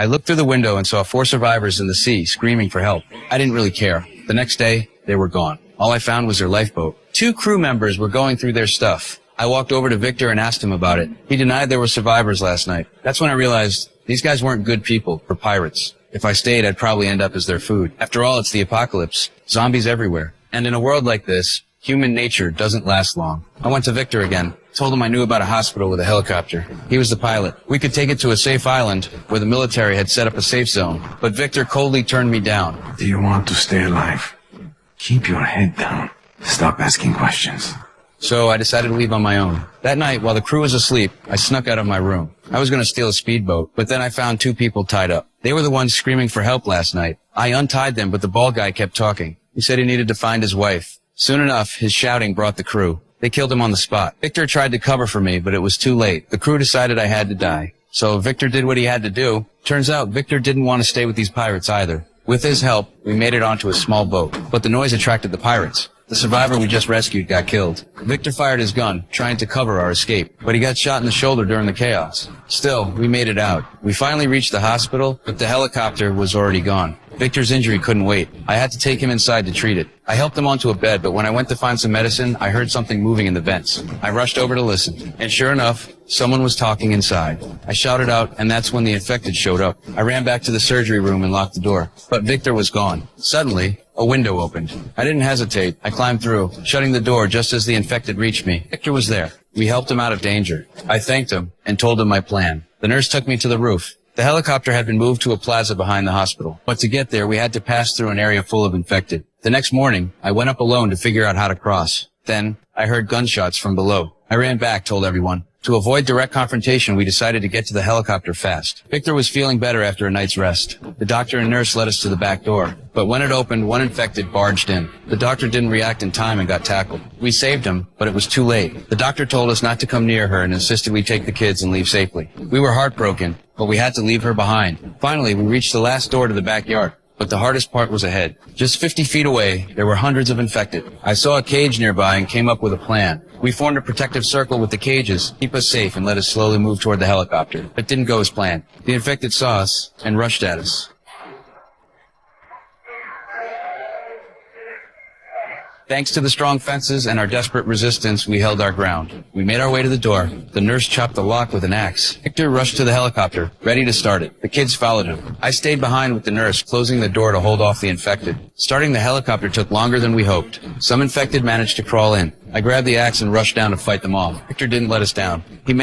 I looked through the window and saw 4 survivors in the sea screaming for help. I didn't really care. The next day, they were gone. All I found was their lifeboat. 2 crew members were going through their stuff. I walked over to Victor and asked him about it. He denied there were survivors last night. That's when I realized these guys weren't good people, or pirates. If I stayed, I'd probably end up as their food. After all, it's the apocalypse. Zombies everywhere. And in a world like this, human nature doesn't last long. I went to Victor again. Told him I knew about a hospital with a helicopter. He was the pilot. We could take it to a safe island where the military had set up a safe zone. But Victor coldly turned me down. Do you want to stay alive? Keep your head down. Stop asking questions. So I decided to leave on my own. That night, while the crew was asleep, I snuck out of my room. I was going to steal a speedboat, but then I found 2 people tied up. They were the ones screaming for help last night. I untied them, but the bald guy kept talking. He said he needed to find his wife. Soon enough, his shouting brought the crew. They killed him on the spot. Victor tried to cover for me, but it was too late. The crew decided I had to die. So Victor did what he had to do. Turns out Victor didn't want to stay with these pirates either. With his help, we made it onto a small boat, but the noise attracted the pirates. The survivor we just rescued got killed. Victor fired his gun, trying to cover our escape, but he got shot in the shoulder during the chaos. Still, we made it out. We finally reached the hospital, but the helicopter was already gone. Victor's injury couldn't wait. I had to take him inside to treat it. I helped him onto a bed, but when I went to find some medicine, I heard something moving in the vents. I rushed over to listen, and sure enough, someone was talking inside. I shouted out, and that's when the infected showed up. I ran back to the surgery room and locked the door, but Victor was gone. Suddenly, a window opened. I didn't hesitate. I climbed through, shutting the door just as the infected reached me. Victor was there. We helped him out of danger. I thanked him and told him my plan. The nurse took me to the roof. The helicopter had been moved to a plaza behind the hospital, but to get there, we had to pass through an area full of infected. The next morning, I went up alone to figure out how to cross. Then, I heard gunshots from below. I ran back, told everyone. To avoid direct confrontation, we decided to get to the helicopter fast. Victor was feeling better after a night's rest. The doctor and nurse led us to the back door, but when it opened, one infected barged in. The doctor didn't react in time and got tackled. We saved him, but it was too late. The doctor told us not to come near her and insisted we take the kids and leave safely. We were heartbroken, but we had to leave her behind. Finally, we reached the last door to the backyard. But the hardest part was ahead. Just 50 feet away, there were hundreds of infected. I saw a cage nearby and came up with a plan. We formed a protective circle with the cages, keep us safe, and let us slowly move toward the helicopter. It didn't go as planned. The infected saw us and rushed at us. Thanks to the strong fences and our desperate resistance, we held our ground. We made our way to the door. The nurse chopped the lock with an axe. Victor rushed to the helicopter, ready to start it. The kids followed him. I stayed behind with the nurse, closing the door to hold off the infected. Starting the helicopter took longer than we hoped. Some infected managed to crawl in. I grabbed the axe and rushed down to fight them off. Victor didn't let us down. He